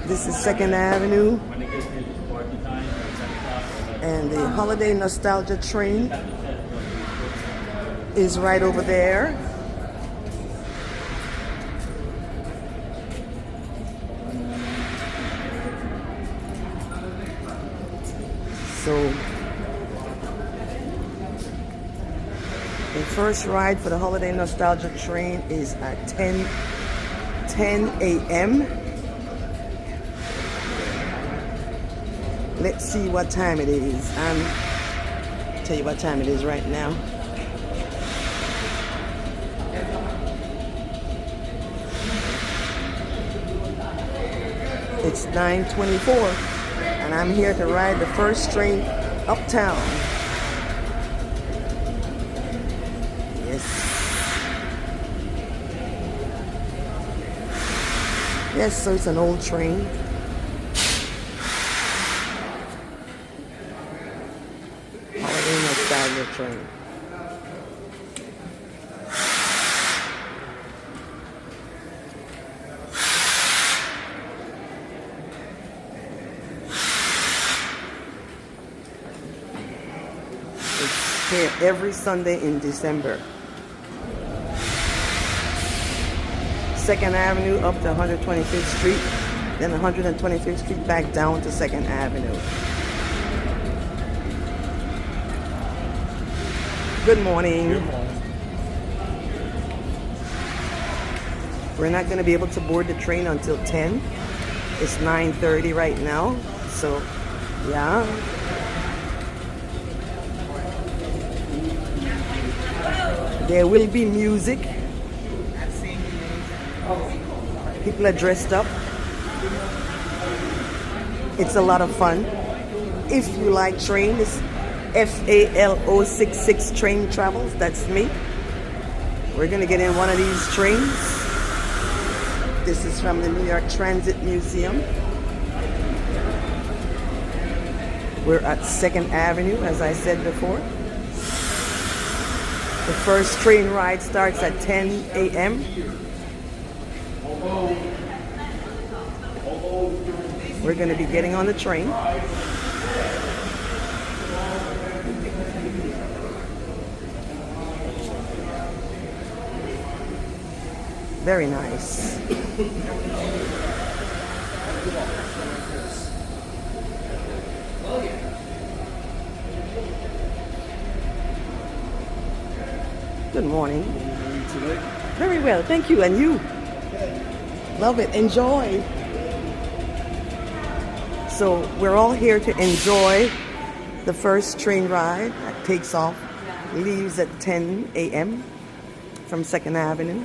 This is 2nd Avenue, and the Holiday Nostalgia train is right over there. So the first ride for the Holiday Nostalgia train is at 10 a.m. Let's see what time it is. Tell you what time it is right now. It's 9:24, and I'm here to ride the first train uptown. Yes. Yes, so it's an old train. Holiday Nostalgia train. It's here every Sunday in December. 2nd Avenue up to 125th Street, then 125th Street back down to 2nd Avenue. Good morning. Good morning. We're not going to be able to board the train until 10. It's 9:30 right now, so yeah. There will be music. People are dressed up. It's a lot of fun. If you like trains, FALO66 train travels, that's me. We're gonna get in one of these trains. This is from the New York Transit Museum. We're at 2nd Avenue, as I said before. The first train ride starts at 10 a.m. We're going to be getting on the train. Very nice. Good morning. Very well, thank you. And you? Love it. Enjoy. So we're all here to enjoy the first train ride that takes off, leaves at 10 a.m. from 2nd Avenue.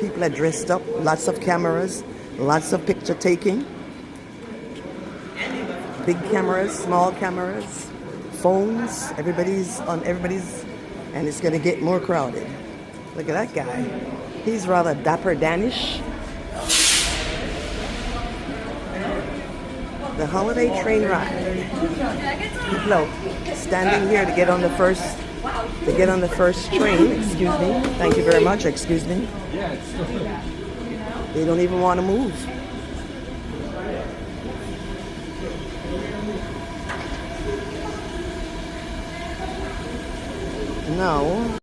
People are dressed up, lots of cameras, lots of picture taking. Big cameras, small cameras, phones, everybody's on everybody's, and it's gonna get more crowded. Look at that guy. He's rather dapper Danish. The holiday train ride. People are standing here to get on the first train. Excuse me. Thank you very much. Excuse me. They don't even want to move. No.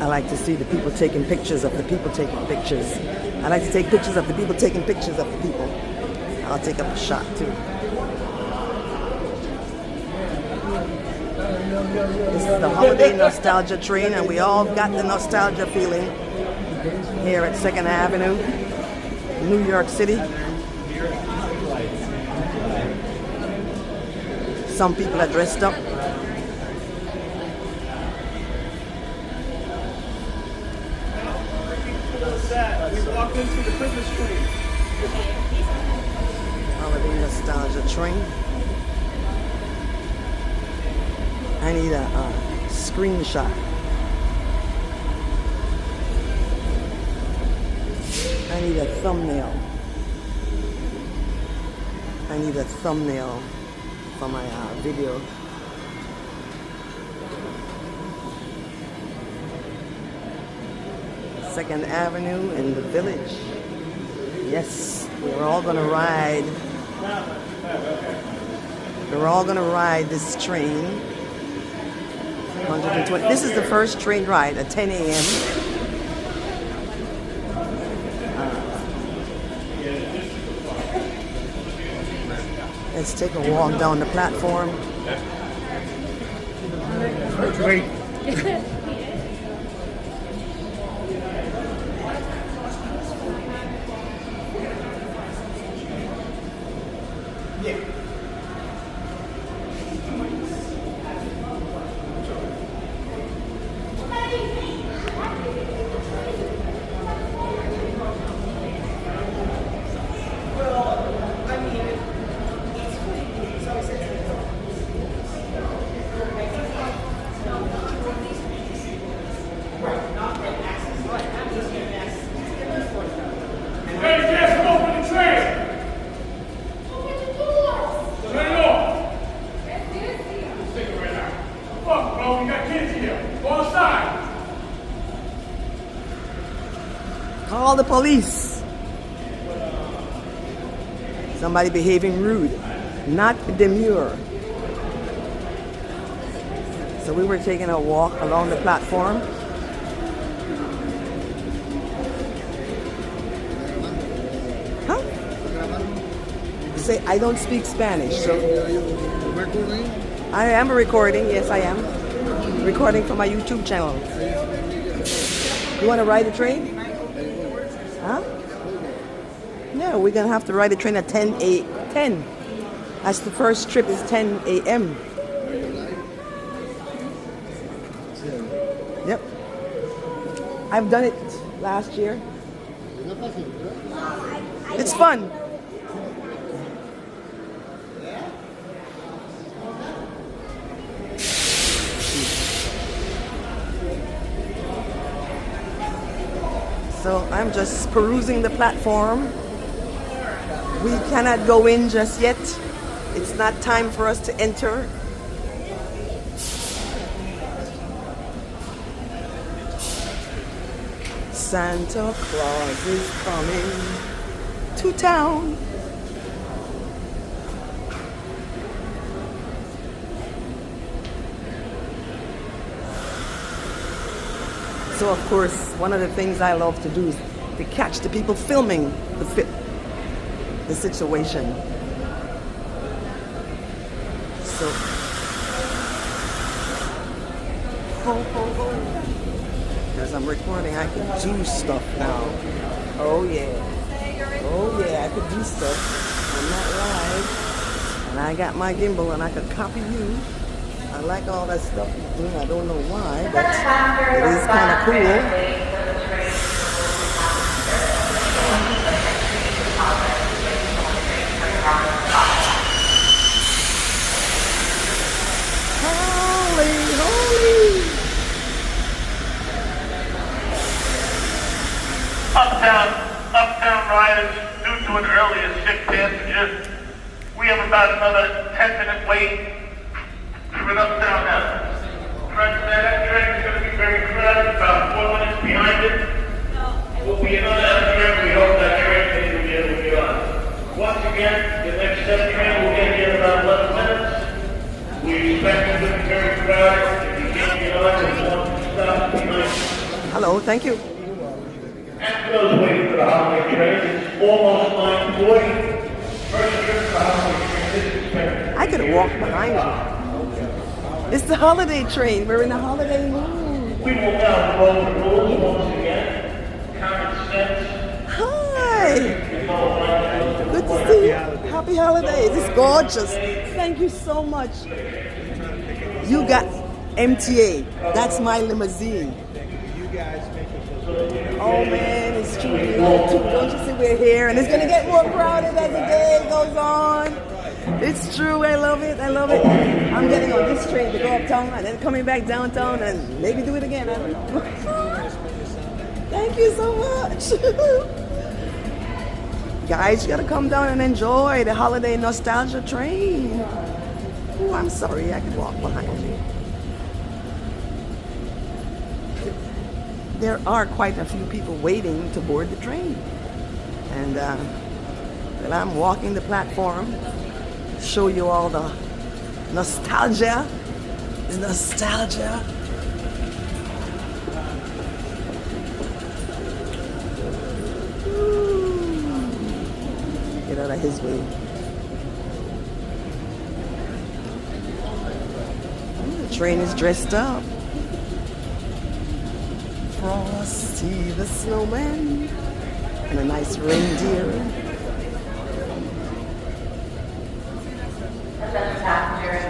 I like to see the people taking pictures of the people taking pictures. I like to take pictures of the people taking pictures of the people. I'll take up a shot too. This is the Holiday Nostalgia train, and we all got the nostalgia feeling here at 2nd Avenue, New York City. Some people are dressed up. We walked into the Christmas tree. Holiday nostalgia train. I need a screenshot. I need a thumbnail. I need a thumbnail for my video. Second Avenue in the Village. Yes, we're all gonna ride. We're all gonna ride this train. 120. This is the first train ride at 10 a.m. Let's take a walk down the platform. Great. Call the police. Somebody behaving rude, not demure. So we were taking a walk along the platform. Huh? Say, I don't speak Spanish, so. I am recording, yes I am. Recording for my YouTube channel. You want to ride a train? Huh? Yeah, we're gonna have to ride a train at 10. That's the first trip is 10 a.m. Yep. I've done it last year. It's fun. So I'm just perusing the platform. We cannot go in just yet. It's not time for us to enter. Santa Claus is coming to town. So of course, one of the things I love to do is to catch the people filming the situation. So, ho ho ho. As I'm recording, I can do stuff now. Oh yeah. Oh yeah, I could do stuff. I'm not live. And I got my gimbal and I could copy you. I like all that stuff you're doing. I don't know why, but it is kind of cool. Holy, holy. Uptown riders, due to an earlier shift passenger, we have about another 10-minute wait for an uptown now. Friends, that train is going to be very crowded, about 4 minutes behind it. Will be another train. We hope that train will be able to get on. Once again, the next set train will get here in about 11 minutes. We expect it to be very crowded. If you can't get on, there's one stop behind you. Hello, thank you. And for those waiting for the holiday train, it's almost 9:40. First trip for the holiday train is expected. I could have walked behind you. It's the holiday train. We're in the holiday mood. We will now follow the rules once again. Common sense. Hi. Good to see you. How Happy holidays. It's gorgeous. Thank you so much. You got MTA. That's my limousine. Oh man, it's true. Don't you see we're here? And it's going to get more crowded as the day goes on. It's true. I love it. I love it. I'm getting on this train to go uptown and then coming back downtown and maybe do it again. I don't know. Thank you so much. Guys, you got to come down and enjoy the holiday nostalgia train. Oh, I'm sorry. I could walk behind you. There are quite a few people waiting to board the train. And well, I'm walking the platform, show you all the nostalgia. The nostalgia. Ooh. Get out of his way. Ooh, the train is dressed up. Frosty the Snowman and a nice reindeer. Attention passengers,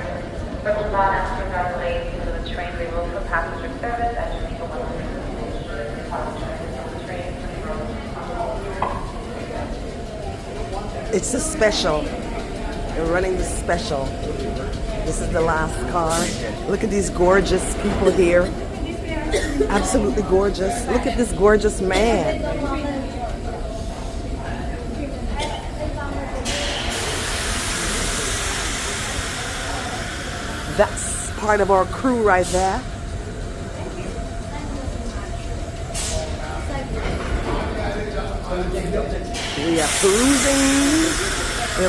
for the not extra late into the train, we will for passenger service at Jamaica 106 station. It's a special. They're running the special. This is the last car. Look at these gorgeous people here. Absolutely gorgeous. Look at this gorgeous man. That's part of our crew right there. We are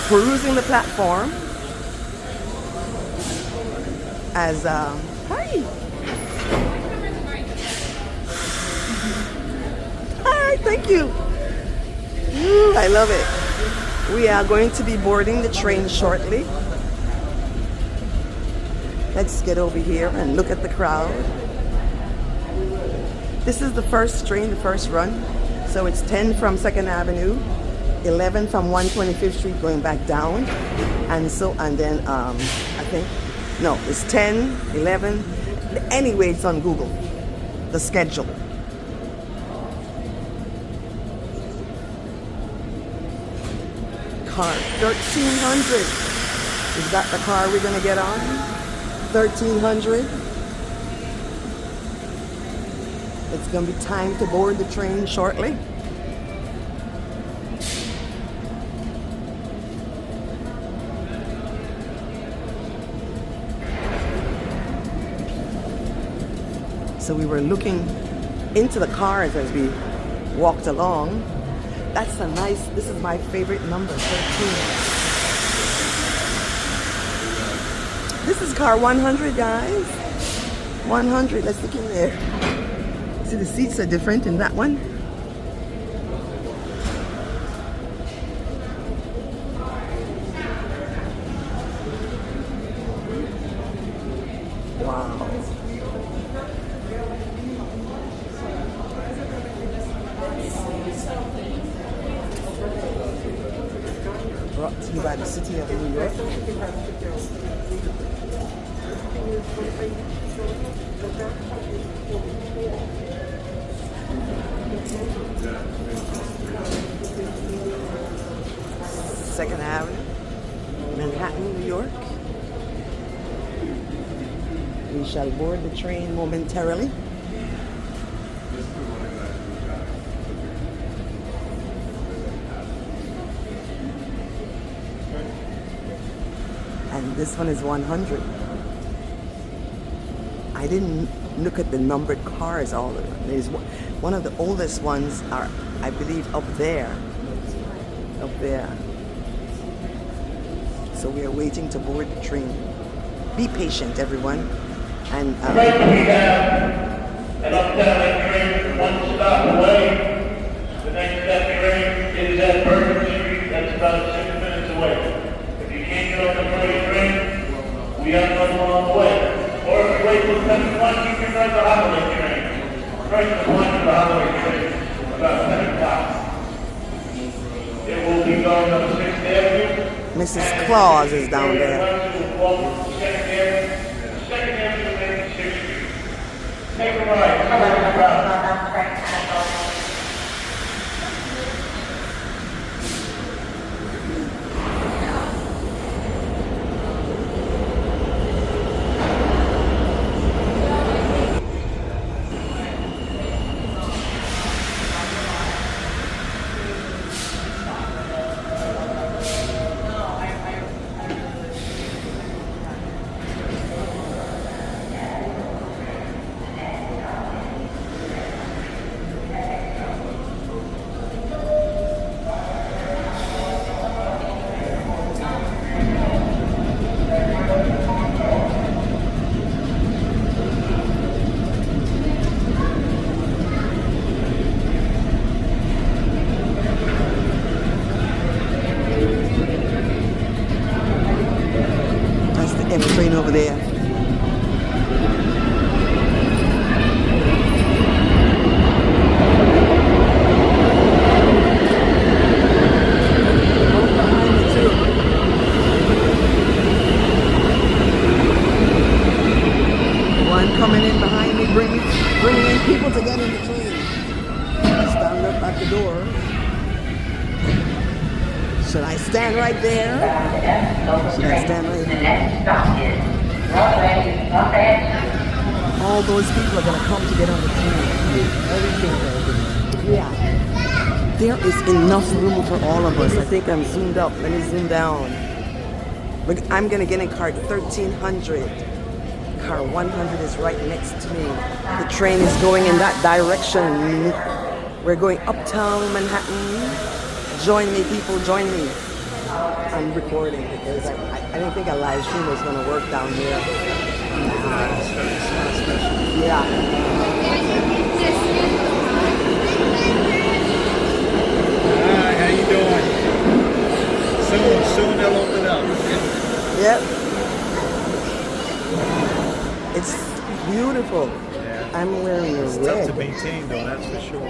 perusing the platform as hi. Hi, thank you. Ooh, I love it. We are going to be boarding the train shortly. Let's get over here and look at the crowd. This is the first train, the first run. So it's 10 from 2nd Avenue, 11 from 125th Street going back down. And then I think, no, it's 10, 11. Anyway, it's on Google, the schedule. Car 1300. Is that the car we're gonna get on? 1300. It's gonna be time to board the train shortly. So we were looking into the cars as we walked along. That's a nice, this is my favorite number, 13. This is car 100, guys. 100, let's look in there. See, the seats are different in that one. Wow. Brought to you by the city of New York. Second Avenue, Manhattan, New York. We shall board the train momentarily. And this one is 100. I didn't look at the numbered cars all of them. There's one of the oldest ones are, I believe, up there. Up there. So we are waiting to board the train. Be patient, everyone. And Right, we have an uptown train one stop away. The next stop train is at Bourbon Street. That's about 6 minutes away. If you can't get on the freight train, we have one along the way. Or if you wait till 7 o'clock, you can ride the holiday train. First one to the holiday train, about 10 o'clock. It will be going up 6th Avenue. Mrs. Claus is down there. Take a ride. Come on, That's the M train over there. One coming in behind me, bringing in people to get in the train. Stand up at the door. Should I stand right there? Should I stand right here? All those people are going to come to get on the train. Yeah. There is enough room for all of us. I think I'm zoomed up. Let me zoom down. Look, I'm going to get in car 1300. Car 100 is right next to me. The train is going in that direction. We're going uptown Manhattan. Join me, people, join me. I'm recording because I didn't think a live stream was going to work down here. Yeah. Hi, how you doing? Soon they'll open up. Yep. It's beautiful. Yeah. I'm wearing a It's tough to red. maintain though, that's for sure.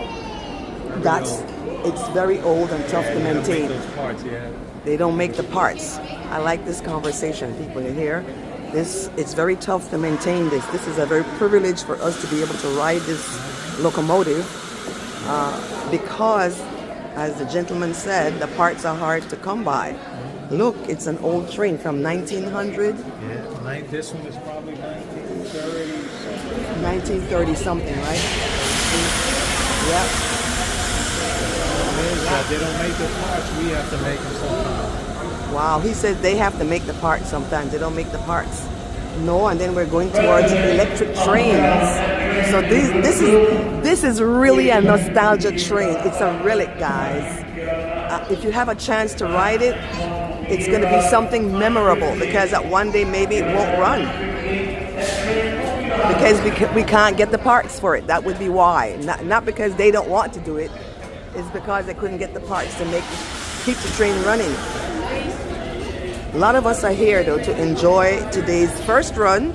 It's very old and tough to You don't make maintain. those parts, yeah. They don't make the parts. I like this conversation, people in here. It's very tough to maintain this. This is a very privilege for us to be able to ride this locomotive because, as the gentleman said, the parts are hard to come by. Look, it's an old train from 1900. Yeah, this one is probably 1930 something. 1930 something, right? Yep. They don't make the parts, we have to make them sometimes. Wow, he said they have to make the parts sometimes. They don't make the parts. No, and then we're going towards electric trains. So this is really a nostalgia train. It's a relic, guys. If you have a chance to ride it, it's going to be something memorable because at one day maybe it won't run. Because we can't get the parts for it. That would be why. Not because they don't want to do it. It's because they couldn't get the parts to keep the train running. A lot of us are here though to enjoy today's first run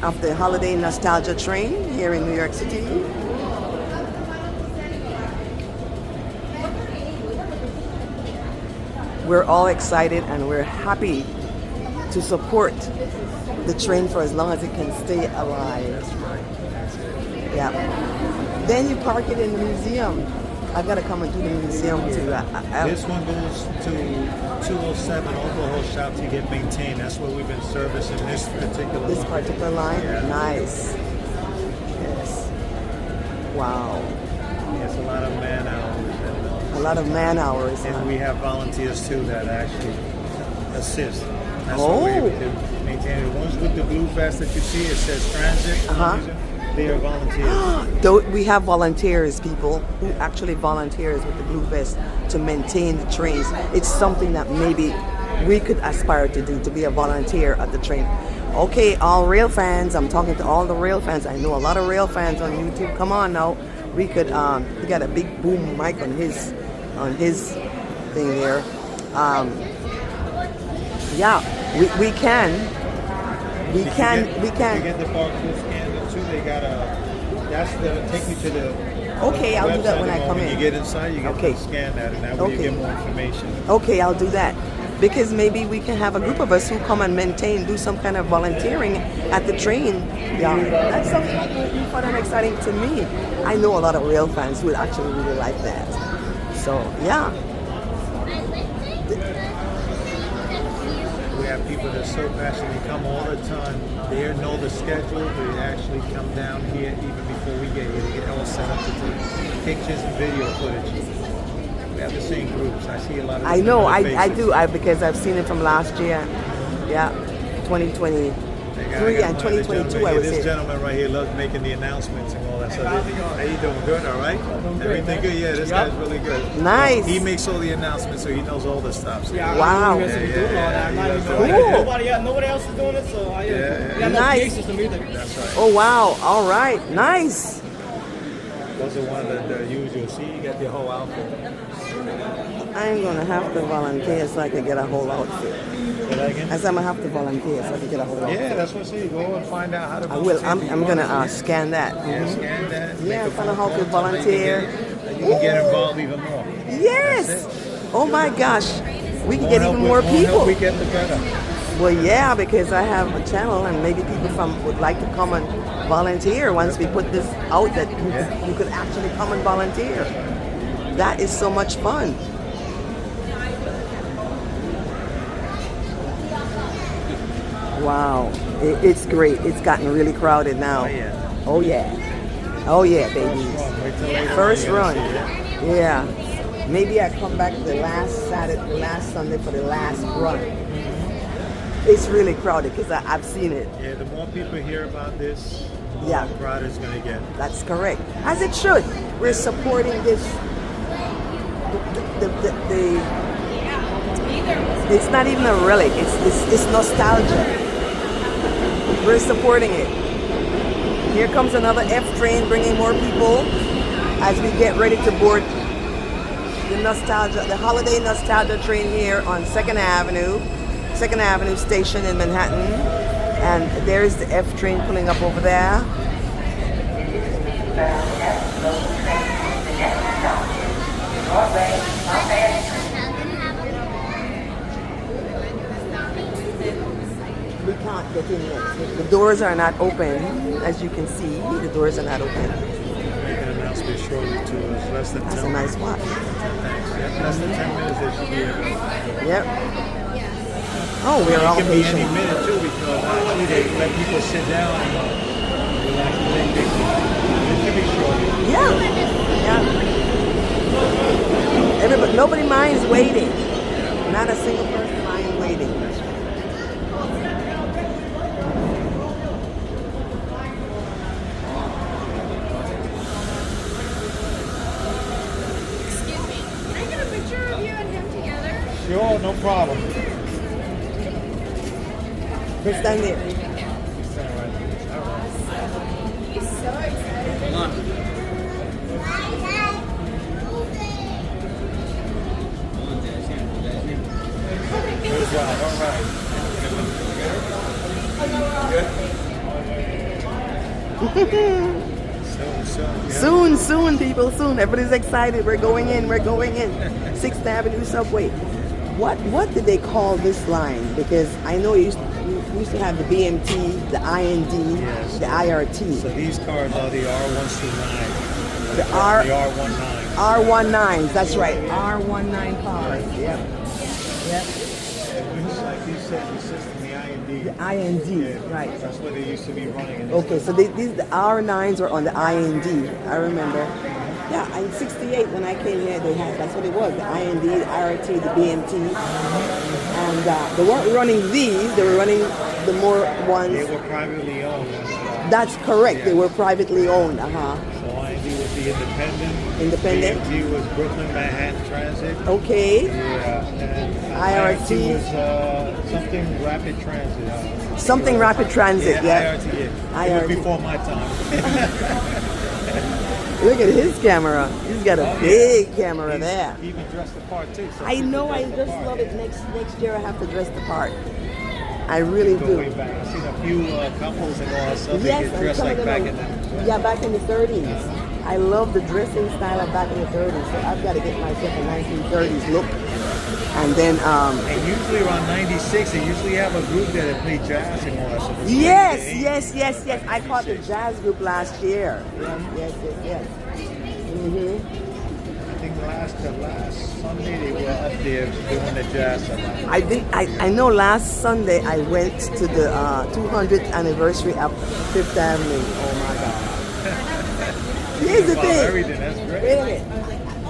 of the holiday nostalgia train here in New York City. We're all excited and we're happy to support the train for as long as it can stay alive. That's right. That's it. Yeah. Then you park it in the museum. I've got to come and do the museum too. This one goes to 207 Overhaul Shop to get maintained. That's where we've been servicing this particular line. Yeah. Nice. Yes. Wow. It's a lot of man hours. A lot of man hours. And we have volunteers too that actually assist. That's Oh. what we're able to maintain it. Ones with the blue vest that you see, it says transit. For some reason, they are volunteers. Though we have volunteers, people who actually volunteers with the blue vest to maintain the trains. It's something that maybe we could aspire to do, to be a volunteer at the train. Okay, all rail fans, I'm talking to all the rail fans. I know a lot of rail fans on YouTube. Come on now. We could he got a big boom mic on his thing there. Yeah, we can. We can. To get the barcode scanned too, they take me to the Okay, I'll do that when I come When in. you get inside, you get to scan that, and that way you get more information. Okay, I'll do that. because maybe we can have a group of us who come and do some kind of volunteering at the train yard. That sounds like really fun and exciting to me. I know a lot of real fans who would actually really like that. So, yeah. We have people that are so passionate, they come all the time. They know the schedule. They actually come down here even before we get here. They get all set up to take pictures and video footage. We have the same groups. I see a lot of. I know, familiar I faces. do, because I've seen it from last year. Yeah, 2023 and 2022, I would This say. gentleman right here loves making the announcements and all that stuff. How you doing? Good, all right? Everything good? Yeah, this guy's really good. Nice. He makes all the announcements, so he knows all the stuff. So Wow. Nobody else is doing it, so I got no Nice. PA system either. That's right. Oh, wow. All right. Nice. Those are one of the usual. See, you got the whole outfit. I'm going to have to volunteer so I can get a whole outfit. Say that again? I said I'm going to have to volunteer so I can get a whole outfit. Yeah, that's what I say. Go and find out how to I will. volunteer. I'm going to scan that. Yeah, scan that. Yeah, make a find out phone how to call, tell them volunteer. You can get involved even more. Yes. That's it. Oh, my gosh. We can More get help even we- more help people. we get, the better. Well, yeah, because I have a channel and maybe people would like to come and volunteer once we put this out that you could actually come and volunteer. That is so much fun. Wow, it's great. It's gotten really crowded now. Oh, yeah. Oh, yeah, babies. Wait till later First on, run. you're gonna see it. Yeah. Maybe I come back the last Sunday for the last run. It's really crowded because I've seen it. Yeah, the more people hear about this, the more Yeah. crowd is going to get. That's correct. As it should. We're supporting this. It's not even a relic. It's nostalgia. We're supporting it. Here comes another F train bringing more people as we get ready to board the holiday nostalgia train here on 2nd Avenue station in Manhattan. And there's the F train pulling up over there. We can't get in yet. The doors are not open. As you can see, the doors are not open. Make an announcement shortly to us. Less than 10 That's a nice watch. Yeah, less than 10 minutes they should be here. Yep. Oh, we're all It can be any patient. minute too because actually they let people sit down and relax and take pictures. It can be short. Yeah. Yeah. Everybody, nobody minds waiting. Not a single person minds waiting. Excuse me. Can I get a picture of you and him together? Sure, no problem. Just stand there. He's so excited. Good job. All right. Soon, people, soon. Everybody's excited. We're going in. 6th Avenue subway. What did they call this line? Because I know you used to have the BMT, the IND, Yes. the IRT. So these cars are the R1s through 9. The R- The R19. R19s, that's right. R19 cars. Yep. Like you said, the system, the IND. The IND, Yeah, right. That's what they used to be running. Okay, so the R9s were on the IND. I remember. Yeah, in '68 when I came here, that's what it was. The IND, the IRT, the BMT, and they weren't running these. They were running the more ones. They were privately owned. That's correct. They were privately owned. So IND was the independent. Independent. BMT was Brooklyn Manhattan Transit. Okay. Yeah. And IRT was something rapid transit. Something rapid transit. Yeah. IRT. Yeah. IRT. It was before my time. Look at his camera. He's got a big camera there. He even dressed the part too. So I people know. I dress the just part. love it. Next year I have to dress the part. I really Go way do. back. I've seen a few couples and all that stuff. They Yes, get and dressed some like of back them in the. yeah, back in the 30s. I love the dressing style of back in the 30s. So I've got to get myself a 1930s look And then And usually around 96, they usually have a group there that play jazz and all that stuff. It's yes, crazy, yes. I caught the 96. jazz group last year. Yes. Mm-hmm. I think the last Sunday they were up there doing the jazz stuff. I know last Sunday I went to the 200th anniversary of Fifth Avenue. Oh my God. Here's the Wow, thing. everything, that's great. Wait a minute.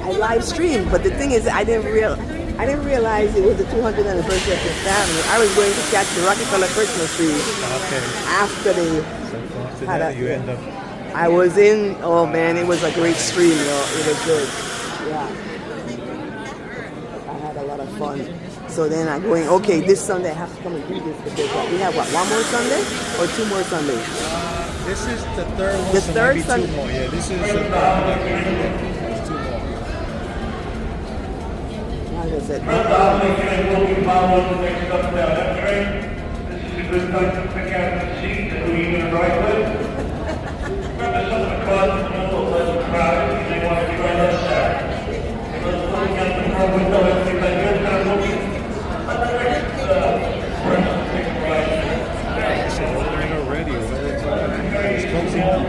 I live streamed, but the thing is, I didn't realize it was the 200th anniversary of Fifth Avenue. I was going to catch the Rockefeller Christmas tree Okay. after they So after had that, a- you end up. I was in. Oh man, it was a great stream, It was good. Yeah. I had a lot of fun. So then I'm going, okay, this Sunday I have to come and do this because we have what, one more Sunday or two more Sundays? This is the third one. The so third maybe Sunday. two more. Yeah, this is the third one. There's two more. Like I said, We'll be following the next up down that train. This is a good time to pick out the seat and who you're going to ride with. Remember some of the cars in the middle of the crowd, they want to be right outside. Let's look out the front window and see if I get that movie. It's opening already. It's closing up.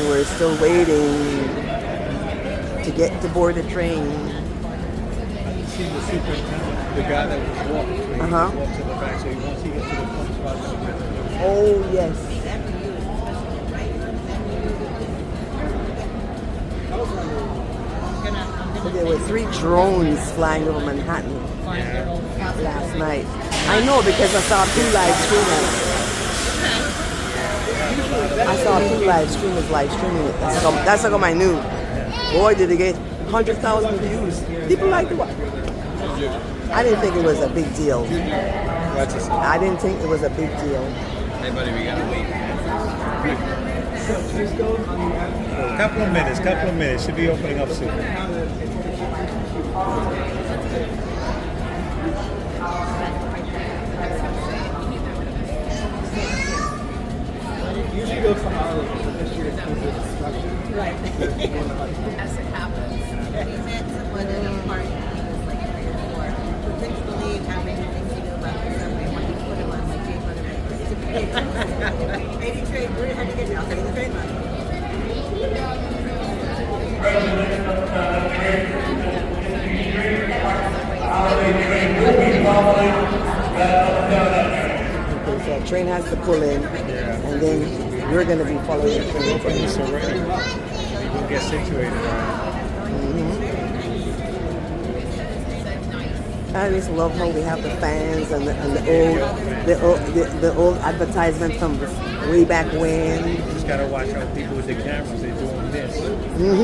we're still waiting to get to board the train. I see the superintendent, the guy that was walking. So he walked to the back, so once he gets to the front spot, he'll get to Oh, yes. So there were 3 drones flying over Manhattan last night. I know because I saw 2 live streamers. I saw 2 live streamers live streaming it. That's how come I knew. Boy, did they get 100,000 views. People like to watch. I didn't think it was a big deal. I didn't think it was a big deal. Hey buddy, we gotta wait. couple of minutes. Should be opening up soon. Usually go for Harlem, but this year it's because of destruction. Right. As it happens. We met someone at a party when he was like 3 or 4 who couldn't believe how many things he knew about the subway when he put him on my Jay Butter. 80 trade, how do you get it? I'll take the trade line. Okay, so a train has to pull in, and then you're going to be following the train. Opening so ready. People get situated. I just love how we have the fans and the old advertisement from way back when. You just gotta watch out people with the cameras. They're doing this.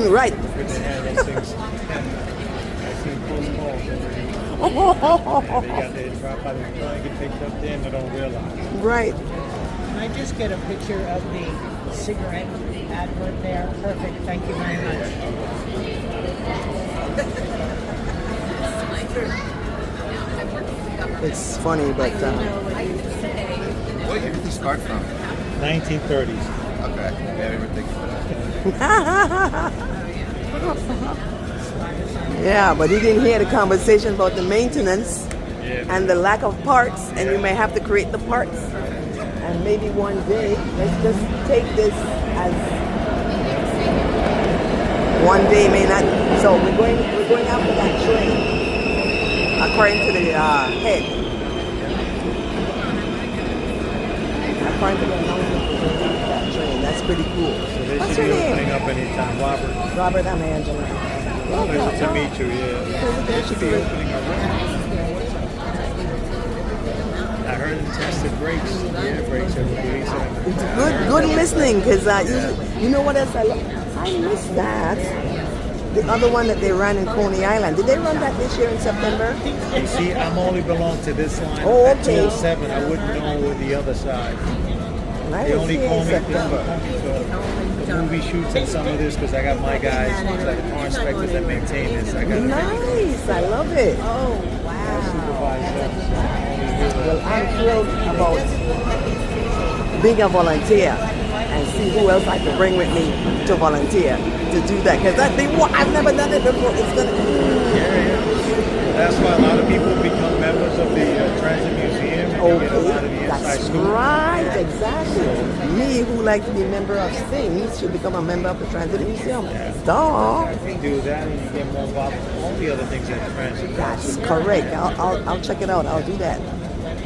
Right. With their hand on things. I've seen close calls already. They got their drop out and trying to get picked up there and they don't realize. Right. Can I just get a picture of the cigarette advert there? Perfect, thank you very much. It's funny, but What year did this start from? 1930s. Okay, yeah, we were thinking for that. yeah, but he didn't hear the conversation about the maintenance and the lack of parts, and you may have to create the parts. And maybe one day, let's just take this as one day may not. So we're going after that train. According to the head. According to the announcement, we're going after that train. That's pretty cool. So they What's should your be opening name? up anytime. Robert. Robert, I'm Angela. Pleasure to meet you, yeah. They should be opening already. I heard them tested brakes. Yeah, brakes are releasing. Good listening, because you know what else I love? I miss that. The other one that they ran in Coney Island. Did they run that this year in September? You see, I'm only belong to this line Oh, at okay. 207. I wouldn't know the other side. I They didn't only see it call in me September. the movie shoots and some of this because I got my guys, like the car inspectors that maintain this. I got Nice. I love it. Oh, wow. supervise them. Well, I'm thrilled about being a volunteer and see who else I can bring with me to volunteer to do that. Because I've never done it before. It's gonna. That's why a lot of people become members of the Transit Museum and you get a lot of the inside That's scoop. right, exactly. Me, who like to be a member of things, should become a member of the Transit Museum. Duh. If you do that and you get more involved in all the other things that Transit That's correct. I'll check it out. I'll do that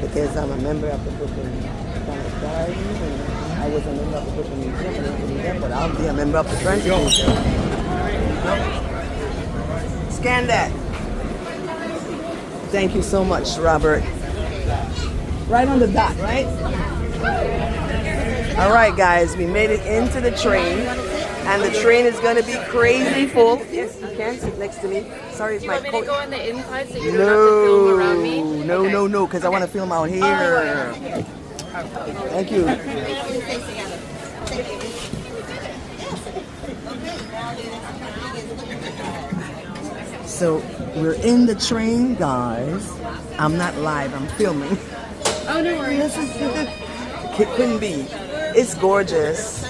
because I'm a member of the Brooklyn Botanic Gardens and I was a member of the Brooklyn Museum, but I'll be a member of the Transit Museum. Scan that. Thank you so much, Robert. Right on the dot, right? All right, guys, we made it into the train, and the train is going to be crazy full. Yes, you can sit next to me. Sorry, it's my coat. Go on the inside so you don't have to film around me? No, because I want to film out here. Thank you. So we're in the train, guys. I'm not live, I'm filming. Oh, no worries. It couldn't be. It's gorgeous.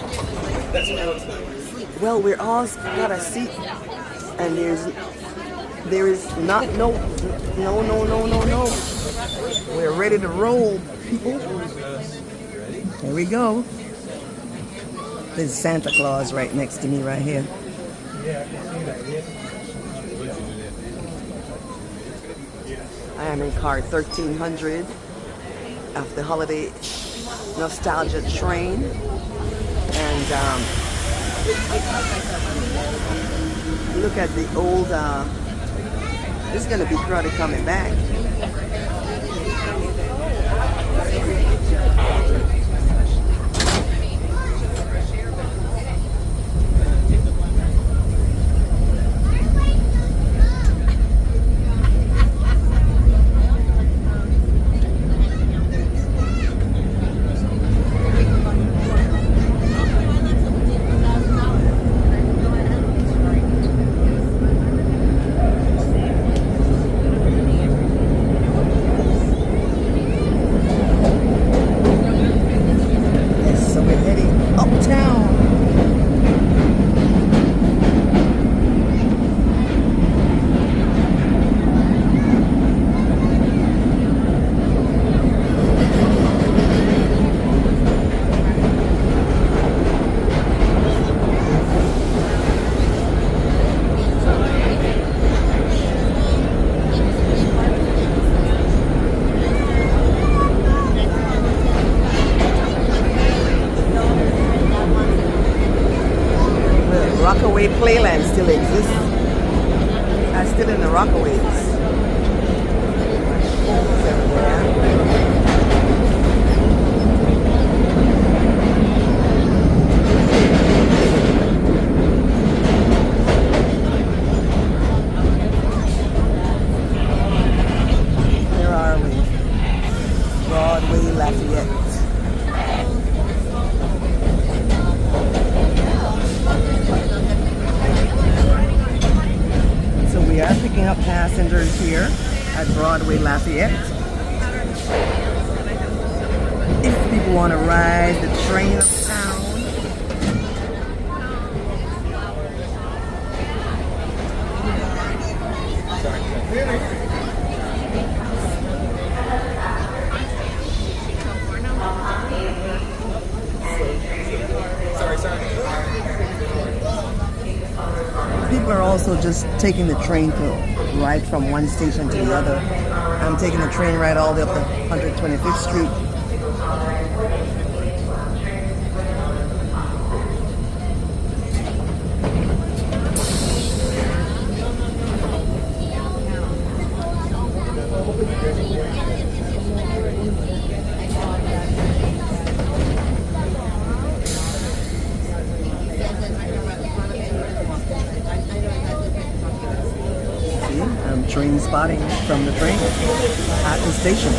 Well, we're all got a seat, and there is not no. We're ready to roll, people. Here we go. There's Santa Claus right next to me, right here. I am in car 1300 of the holiday nostalgia train, and look at the old. This is gonna be crowded coming back. So we're heading uptown. Rockaway Playland still exists. I'm still in the Rockaways. Where are we? Broadway, Lafayette. We are picking up passengers here at Broadway Lafayette. If people want to ride the train uptown, people are also just taking the train to ride from one station to the other. I'm taking the train ride all the way up to 125th Street. spotting from the train at the station.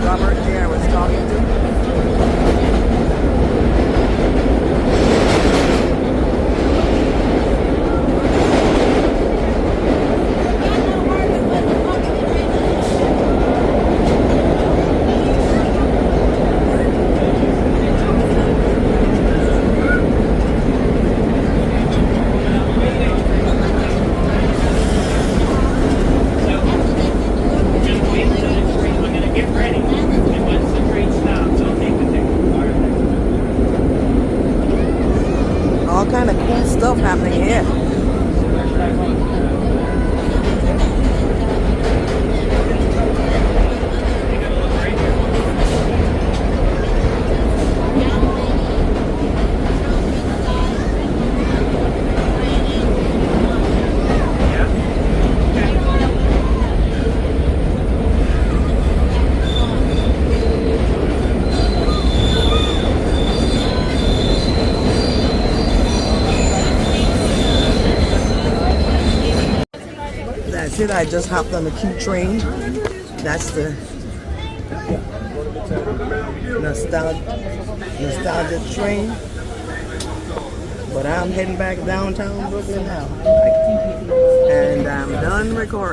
Robert there was talking to. All kind of cool stuff happening here. That's it. I just hopped on the Q train. That's the nostalgia train. But I'm heading back downtown Brooklyn now. And I'm done recording.